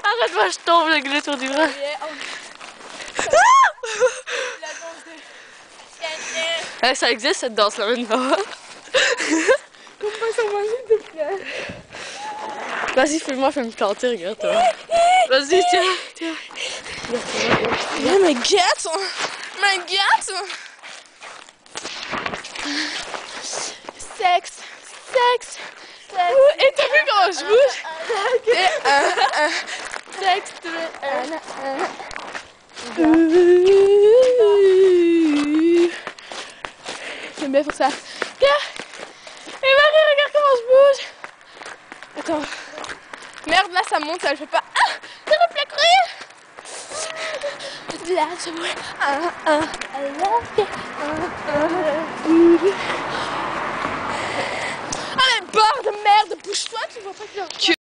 Arrête-moi, je tombe le glue sur du bras. Ça existe cette danse-là maintenant. Vas-y, fais-moi, fais-moi planter, regarde-toi. Vas-y, tiens. Yeah, mais get! Sexe. Et t'as vu comment je bouge? Sexe. J'aime bien faire ça. Regarde! Et Marie, regarde comment je bouge! Attends. Merde, là ça monte, ça le fait pas. Ah! Ça va plus courir! Là, je vois. I love you. Ah, mais barre de merde! Bouge-toi, tu vois pas que